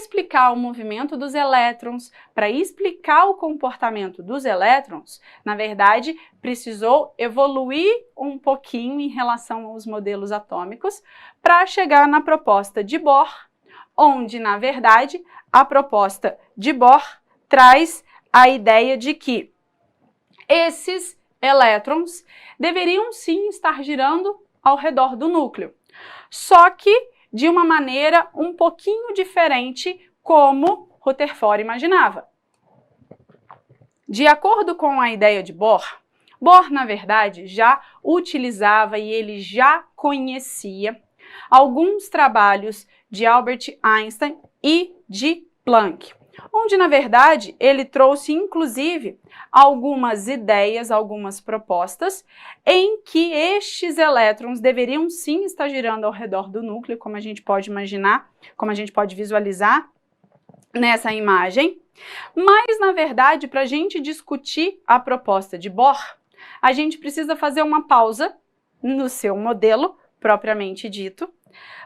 explicar o movimento dos elétrons, para explicar o comportamento dos elétrons, na verdade, precisou evoluir um pouquinho em relação aos modelos atômicos para chegar na proposta de Bohr, onde, na verdade, a proposta de Bohr traz a ideia de que esses elétrons deveriam sim estar girando ao redor do núcleo, só que de uma maneira um pouquinho diferente, como Rutherford imaginava. De acordo com a ideia de Bohr, Bohr, na verdade, já utilizava e ele já conhecia alguns trabalhos de Albert Einstein e de Planck, onde, na verdade, ele trouxe, inclusive, algumas ideias, algumas propostas, em que estes elétrons deveriam sim estar girando ao redor do núcleo, como a gente pode imaginar, como a gente pode visualizar nessa imagem. Mas, na verdade, para a gente discutir a proposta de Bohr, a gente precisa fazer uma pausa no seu modelo, propriamente dito,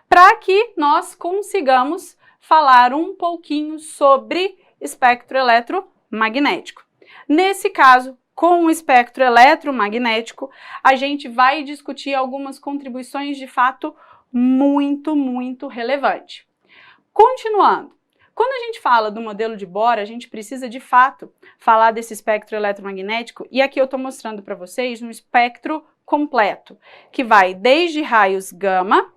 para que nós consigamos falar um pouquinho sobre espectro eletromagnético. Nesse caso, com o espectro eletromagnético, a gente vai discutir algumas contribuições de fato muito relevantes. Continuando, quando a gente fala do modelo de Bohr, a gente precisa de fato falar desse espectro eletromagnético, e aqui eu estou mostrando para vocês um espectro completo, que vai desde raios gama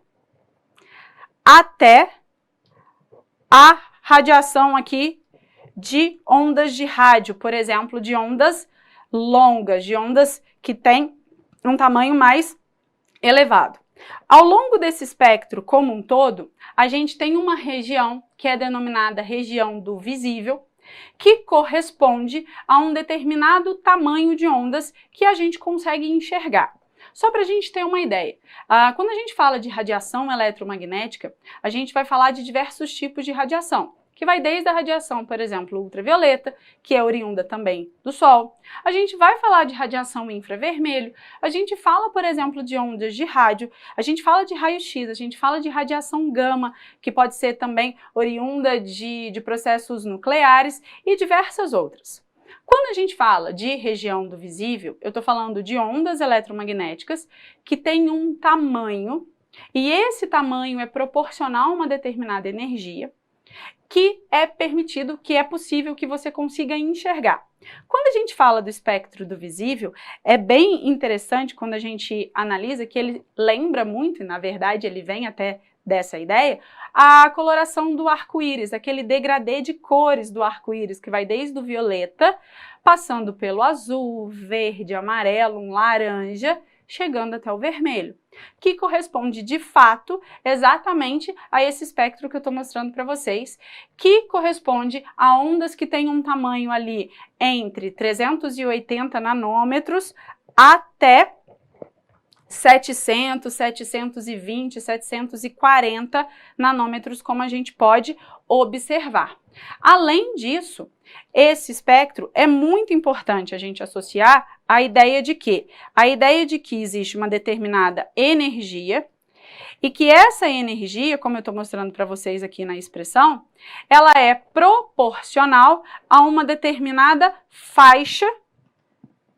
até a radiação aqui de ondas de rádio, por exemplo, de ondas longas, de ondas que têm um tamanho mais elevado. Ao longo desse espectro como um todo, a gente tem uma região que é denominada região do visível, que corresponde a um determinado tamanho de ondas que a gente consegue enxergar. Só para a gente ter uma ideia, quando a gente fala de radiação eletromagnética, a gente vai falar de diversos tipos de radiação, que vai desde a radiação, por exemplo, ultravioleta, que é oriunda também do Sol. A gente vai falar de radiação infravermelho, a gente fala, por exemplo, de ondas de rádio, a gente fala de raio-x, a gente fala de radiação gama, que pode ser também oriunda de processos nucleares e diversas outras. Quando a gente fala de região do visível, eu estou falando de ondas eletromagnéticas que têm um tamanho, e esse tamanho é proporcional a uma determinada energia, que é permitido, que é possível que você consiga enxergar. Quando a gente fala do espectro do visível, é bem interessante quando a gente analisa que ele lembra muito, e na verdade ele vem até dessa ideia, a coloração do arco-íris, aquele degradê de cores do arco-íris, que vai desde o violeta, passando pelo azul, verde, amarelo, um laranja, chegando até o vermelho, que corresponde de fato exatamente a esse espectro que eu estou mostrando para vocês, que corresponde a ondas que têm um tamanho ali entre 380 nanômetros até 700, 720, 740 nanômetros, como a gente pode observar. Além disso, esse espectro é muito importante a gente associar à ideia de que? A ideia de que existe uma determinada energia e que essa energia, como eu estou mostrando para vocês aqui na expressão, ela é proporcional a uma determinada faixa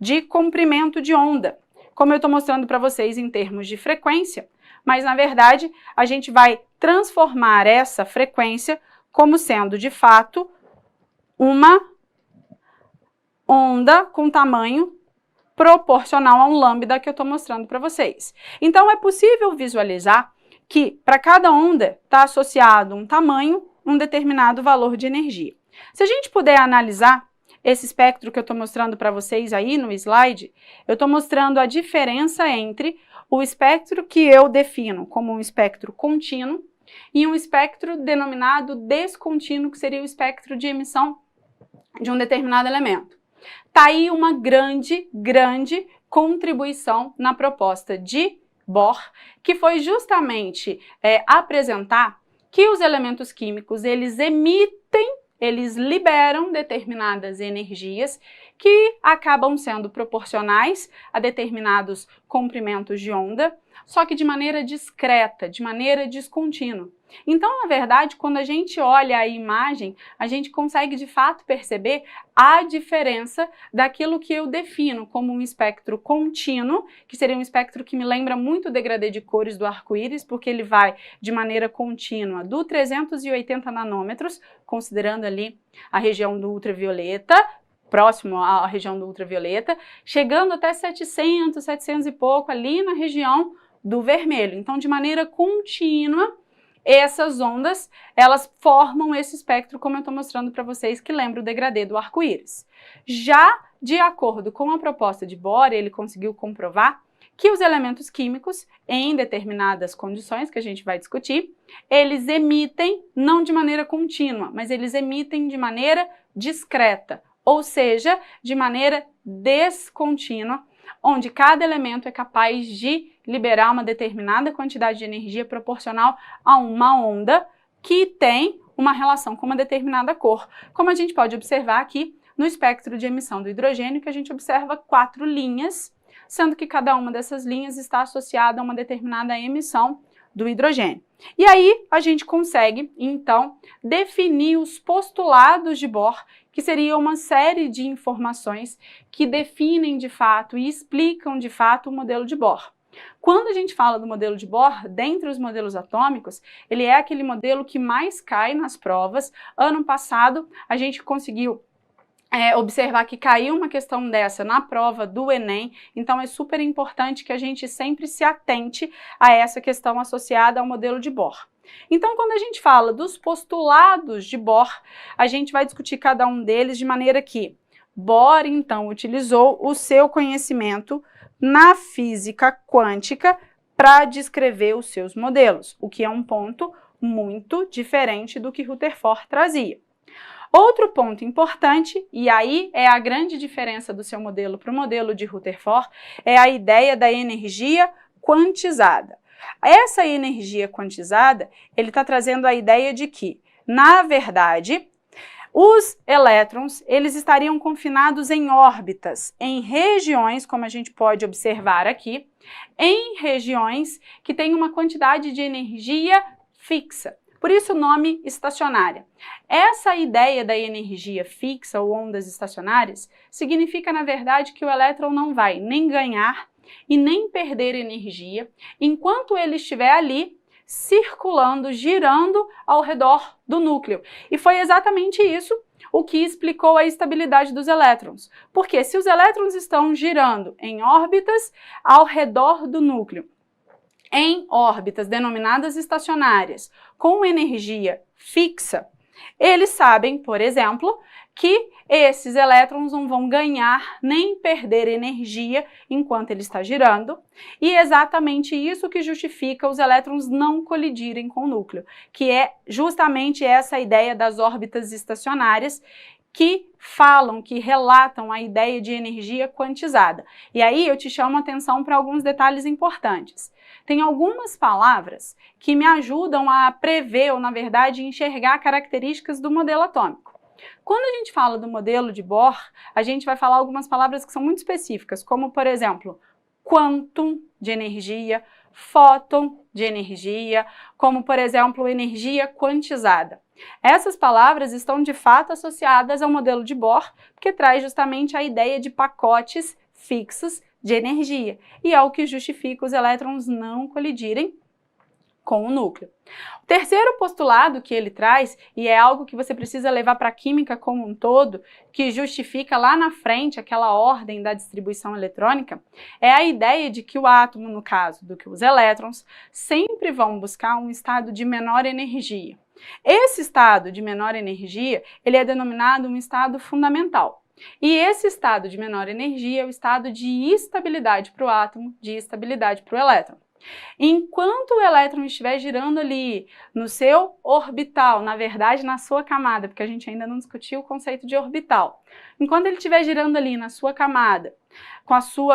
de comprimento de onda, como eu estou mostrando para vocês em termos de frequência, mas na verdade a gente vai transformar essa frequência como sendo de fato uma onda com tamanho proporcional a um lambda que eu estou mostrando para vocês. Então é possível visualizar que para cada onda está associado um tamanho, um determinado valor de energia. Se a gente puder analisar esse espectro que eu estou mostrando para vocês aí no slide, eu estou mostrando a diferença entre o espectro que eu defino como um espectro contínuo e um espectro denominado descontínuo, que seria o espectro de emissão de um determinado elemento. Está aí uma grande contribuição na proposta de Bohr, que foi justamente apresentar que os elementos químicos, eles liberam determinadas energias que acabam sendo proporcionais a determinados comprimentos de onda, só que de maneira discreta, de maneira descontínua. Então, na verdade, quando a gente olha a imagem, a gente consegue de fato perceber a diferença daquilo que eu defino como um espectro contínuo, que seria um espectro que me lembra muito o degradê de cores do arco-íris, porque ele vai de maneira contínua do 380 nanômetros, considerando ali a região do ultravioleta, próximo à região do ultravioleta, chegando até 700, 700 e pouco ali na região do vermelho. Então, de maneira contínua, essas ondas, elas formam esse espectro, como eu estou mostrando para vocês, que lembra o degradê do arco-íris. Já de acordo com a proposta de Bohr, ele conseguiu comprovar que os elementos químicos, em determinadas condições que a gente vai discutir, eles emitem, não de maneira contínua, mas eles emitem de maneira discreta, ou seja, de maneira descontínua, onde cada elemento é capaz de liberar uma determinada quantidade de energia proporcional a uma onda que tem uma relação com uma determinada cor. Como a gente pode observar aqui no espectro de emissão do hidrogênio, que a gente observa 4 linhas, sendo que cada uma dessas linhas está associada a uma determinada emissão do hidrogênio. E aí a gente consegue, então, definir os postulados de Bohr, que seria uma série de informações que definem de fato e explicam de fato o modelo de Bohr. Quando a gente fala do modelo de Bohr, dentre os modelos atômicos, ele é aquele modelo que mais cai nas provas. Ano passado, a gente conseguiu observar que caiu uma questão dessa na prova do Enem, então é super importante que a gente sempre se atente a essa questão associada ao modelo de Bohr. Então, quando a gente fala dos postulados de Bohr, a gente vai discutir cada um deles de maneira que Bohr, então, utilizou o seu conhecimento na física quântica para descrever os seus modelos, o que é um ponto muito diferente do que Rutherford trazia. Outro ponto importante, e aí é a grande diferença do seu modelo para o modelo de Rutherford, é a ideia da energia quantizada. Essa energia quantizada, ele está trazendo a ideia de que, na verdade, os elétrons, eles estariam confinados em órbitas, em regiões, como a gente pode observar aqui, em regiões que têm uma quantidade de energia fixa. Por isso o nome estacionária. Essa ideia da energia fixa ou ondas estacionárias significa, na verdade, que o elétron não vai nem ganhar e nem perder energia enquanto ele estiver ali circulando, girando ao redor do núcleo. E foi exatamente isso o que explicou a estabilidade dos elétrons. Porque se os elétrons estão girando em órbitas ao redor do núcleo, em órbitas denominadas estacionárias, com energia fixa, eles sabem, por exemplo, que esses elétrons não vão ganhar nem perder energia enquanto ele está girando, e é exatamente isso que justifica os elétrons não colidirem com o núcleo, que é justamente essa ideia das órbitas estacionárias, que falam, que relatam a ideia de energia quantizada. E aí eu te chamo a atenção para alguns detalhes importantes. Tem algumas palavras que me ajudam a prever, ou na verdade, enxergar características do modelo atômico. Quando a gente fala do modelo de Bohr, a gente vai falar algumas palavras que são muito específicas, como, por exemplo, quantum de energia, fóton de energia, como, por exemplo, energia quantizada. Essas palavras estão de fato associadas ao modelo de Bohr, porque traz justamente a ideia de pacotes fixos de energia, e é o que justifica os elétrons não colidirem com o núcleo. O terceiro postulado que ele traz, e é algo que você precisa levar para a química como um todo, que justifica lá na frente aquela ordem da distribuição eletrônica, é a ideia de que o átomo, no caso do que os elétrons, sempre vão buscar um estado de menor energia. Esse estado de menor energia, ele é denominado um estado fundamental. E esse estado de menor energia é o estado de estabilidade para o átomo, de estabilidade para o elétron. Enquanto o elétron estiver girando ali no seu orbital, na verdade na sua camada, porque a gente ainda não discutiu o conceito de orbital. Enquanto ele estiver girando ali na sua camada,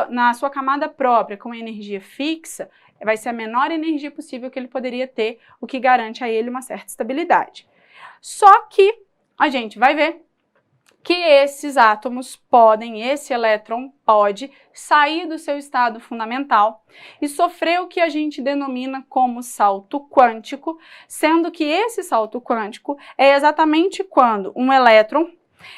na sua camada própria, com energia fixa, vai ser a menor energia possível que ele poderia ter, o que garante a ele uma certa estabilidade. Só que a gente vai ver que esses átomos podem, esse elétron pode sair do seu estado fundamental e sofrer o que a gente denomina como salto quântico, sendo que esse salto quântico é exatamente quando um elétron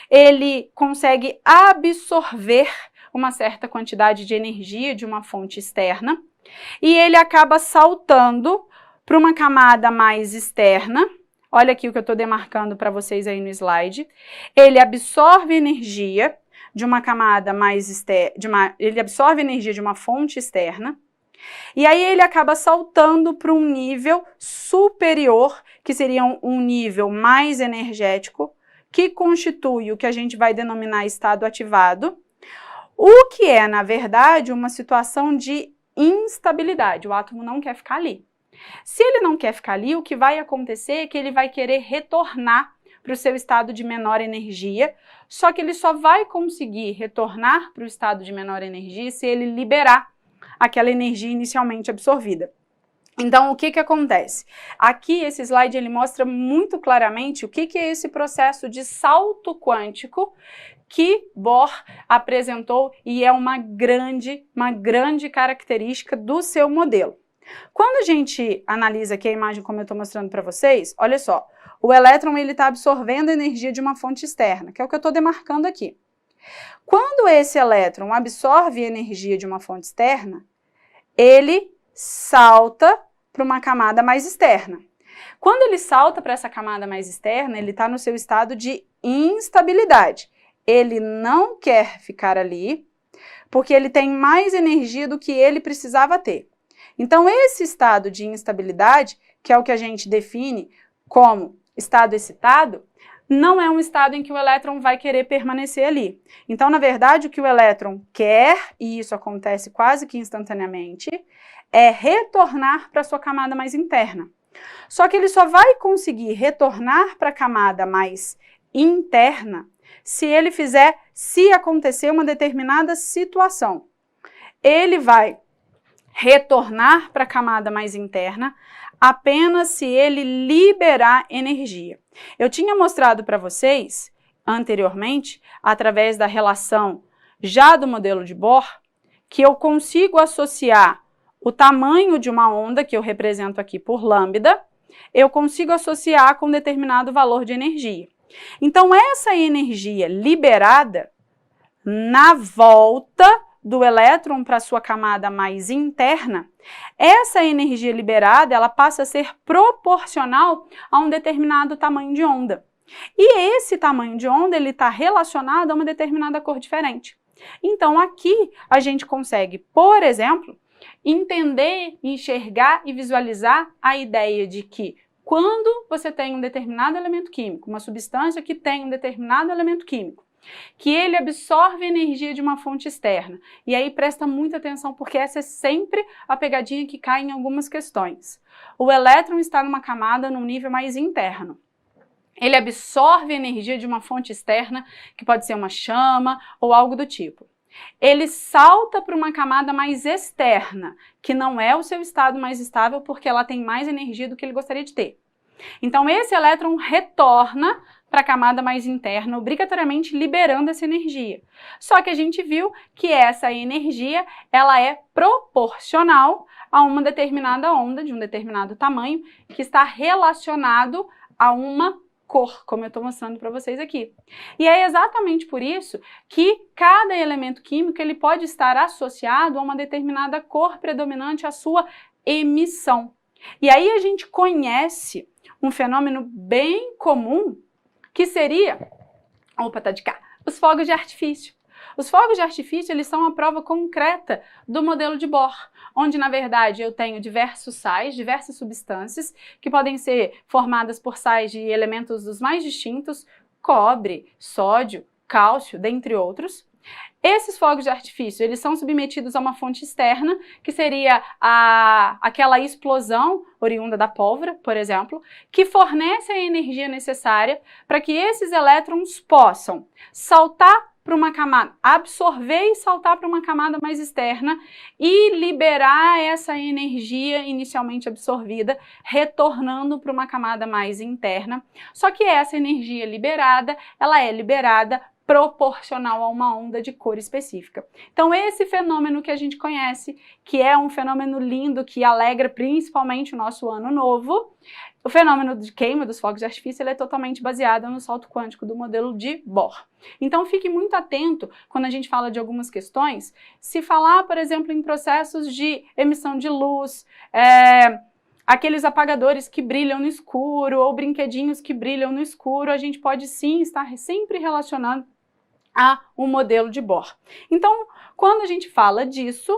ele consegue absorver uma certa quantidade de energia de uma fonte externa e ele acaba saltando para uma camada mais externa. Olha aqui o que eu estou demarcando para vocês aí no slide. Ele absorve energia de uma camada mais externa, ele absorve energia de uma fonte externa, e aí ele acaba saltando para um nível superior, que seria um nível mais energético, que constitui o que a gente vai denominar estado ativado, o que é, na verdade, uma situação de instabilidade. O átomo não quer ficar ali. Se ele não quer ficar ali, o que vai acontecer é que ele vai querer retornar para o seu estado de menor energia, só que ele só vai conseguir retornar para o estado de menor energia se ele liberar aquela energia inicialmente absorvida. Então, o que acontece? Aqui, esse slide ele mostra muito claramente o que é esse processo de salto quântico que Bohr apresentou e é uma grande característica do seu modelo. Quando a gente analisa aqui a imagem como eu estou mostrando para vocês, olha só, o elétron está absorvendo energia de uma fonte externa, que é o que eu estou demarcando aqui. Quando esse elétron absorve energia de uma fonte externa, ele salta para uma camada mais externa. Quando ele salta para essa camada mais externa, ele está no seu estado de instabilidade. Ele não quer ficar ali, porque ele tem mais energia do que ele precisava ter. Então, esse estado de instabilidade, que é o que a gente define como estado excitado, não é um estado em que o elétron vai querer permanecer ali. Então, na verdade, o que o elétron quer, e isso acontece quase que instantaneamente, é retornar para a sua camada mais interna. Só que ele só vai conseguir retornar para a camada mais interna se acontecer uma determinada situação. Ele vai retornar para a camada mais interna apenas se ele liberar energia. Eu tinha mostrado para vocês anteriormente, através da relação já do modelo de Bohr, que eu consigo associar o tamanho de uma onda, que eu represento aqui por lambda, eu consigo associar com um determinado valor de energia. Então, essa energia liberada na volta do elétron para a sua camada mais interna, essa energia liberada ela passa a ser proporcional a um determinado tamanho de onda. E esse tamanho de onda está relacionado a uma determinada cor diferente. Então, aqui a gente consegue, por exemplo, entender, enxergar e visualizar a ideia de que quando você tem um determinado elemento químico, uma substância que tem um determinado elemento químico, que ele absorve energia de uma fonte externa. E aí presta muita atenção, porque essa é sempre a pegadinha que cai em algumas questões. O elétron está numa camada num nível mais interno. Ele absorve energia de uma fonte externa, que pode ser uma chama ou algo do tipo. Ele salta para uma camada mais externa, que não é o seu estado mais estável, porque ela tem mais energia do que ele gostaria de ter. Então, esse elétron retorna para a camada mais interna, obrigatoriamente liberando essa energia. Só que a gente viu que essa energia ela é proporcional a uma determinada onda, de um determinado tamanho, que está relacionado a uma cor, como eu estou mostrando para vocês aqui. E é exatamente por isso que cada elemento químico ele pode estar associado a uma determinada cor predominante à sua emissão. E aí a gente conhece um fenômeno bem comum, que seria, os fogos de artifício. Os fogos de artifício, eles são a prova concreta do modelo de Bohr, onde, na verdade, eu tenho diversos sais, diversas substâncias, que podem ser formadas por sais de elementos dos mais distintos, cobre, sódio, cálcio, dentre outros. Esses fogos de artifício, eles são submetidos a uma fonte externa, que seria aquela explosão oriunda da pólvora, por exemplo, que fornece a energia necessária para que esses elétrons possam saltar para uma camada, absorver e saltar para uma camada mais externa e liberar essa energia inicialmente absorvida, retornando para uma camada mais interna. Só que essa energia liberada, ela é liberada proporcional a uma onda de cor específica. Então esse fenômeno que a gente conhece, que é um fenômeno lindo, que alegra principalmente o nosso ano novo, o fenômeno de queima dos fogos de artifício, ele é totalmente baseado no salto quântico do modelo de Bohr. Então fique muito atento quando a gente fala de algumas questões, se falar, por exemplo, em processos de emissão de luz, aqueles apagadores que brilham no escuro ou brinquedinhos que brilham no escuro, a gente pode sim estar sempre relacionando a um modelo de Bohr. Então, quando a gente fala disso,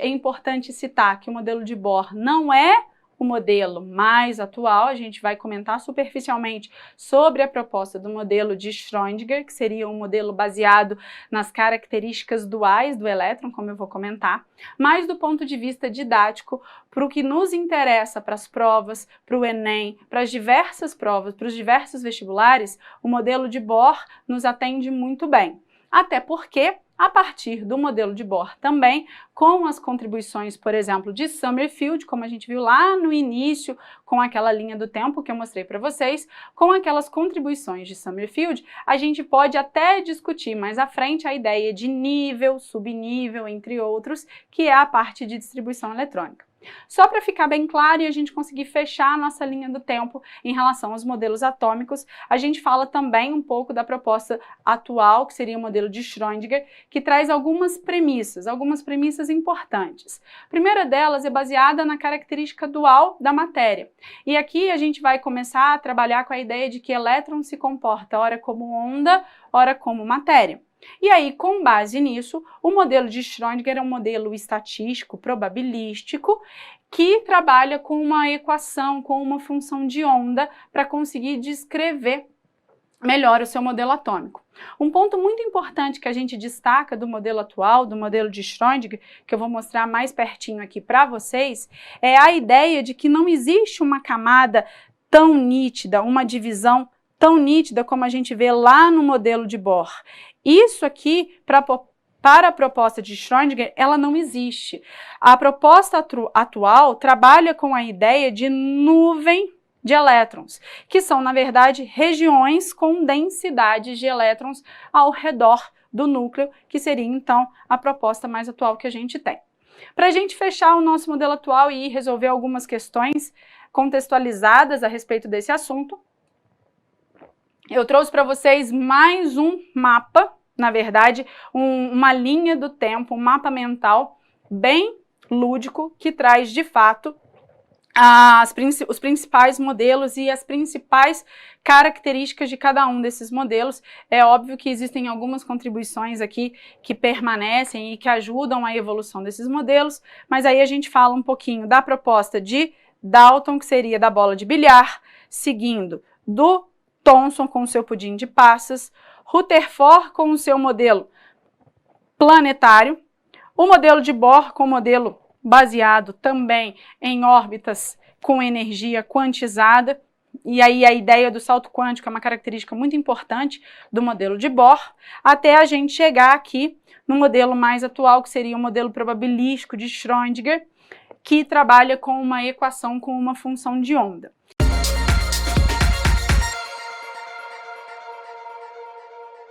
é importante citar que o modelo de Bohr não é o modelo mais atual. A gente vai comentar superficialmente sobre a proposta do modelo de Schrödinger, que seria um modelo baseado nas características duais do elétron, como eu vou comentar, mas do ponto de vista didático, para o que nos interessa para as provas, para o Enem, para as diversas provas, para os diversos vestibulares, o modelo de Bohr nos atende muito bem. Até porque, a partir do modelo de Bohr também, com as contribuições, por exemplo, de Summerfield, como a gente viu lá no início, com aquela linha do tempo que eu mostrei para vocês, com aquelas contribuições de Summerfield, a gente pode até discutir mais à frente a ideia de nível, subnível, entre outros, que é a parte de distribuição eletrônica. Só para ficar bem claro e a gente conseguir fechar a nossa linha do tempo em relação aos modelos atômicos, a gente fala também um pouco da proposta atual, que seria o modelo de Schrödinger, que traz algumas premissas importantes. A primeira delas é baseada na característica dual da matéria. E aqui a gente vai começar a trabalhar com a ideia de que elétron se comporta ora como onda, ora como matéria. E aí, com base nisso, o modelo de Schrödinger é um modelo estatístico, probabilístico, que trabalha com uma equação, com uma função de onda, para conseguir descrever melhor o seu modelo atômico. Um ponto muito importante que a gente destaca do modelo atual, do modelo de Schrödinger, que eu vou mostrar mais pertinho aqui para vocês, é a ideia de que não existe uma camada tão nítida, uma divisão tão nítida como a gente vê lá no modelo de Bohr. Isso aqui, para a proposta de Schrödinger, ela não existe. A proposta atual trabalha com a ideia de nuvem de elétrons, que são, na verdade, regiões com densidades de elétrons ao redor do núcleo, que seria, então, a proposta mais atual que a gente tem. Para a gente fechar o nosso modelo atual e resolver algumas questões contextualizadas a respeito desse assunto, eu trouxe para vocês mais um mapa, na verdade, uma linha do tempo, um mapa mental bem lúdico, que traz, de fato, os principais modelos e as principais características de cada um desses modelos. É óbvio que existem algumas contribuições aqui que permanecem e que ajudam a evolução desses modelos, mas aí a gente fala um pouquinho da proposta de Dalton, que seria da bola de bilhar, seguindo do Thomson com o seu pudim de passas, Rutherford com o seu modelo planetário, o modelo de Bohr com o modelo baseado também em órbitas com energia quantizada, e aí a ideia do salto quântico é uma característica muito importante do modelo de Bohr, até a gente chegar aqui no modelo mais atual, que seria o modelo probabilístico de Schrödinger, que trabalha com uma equação com uma função de onda.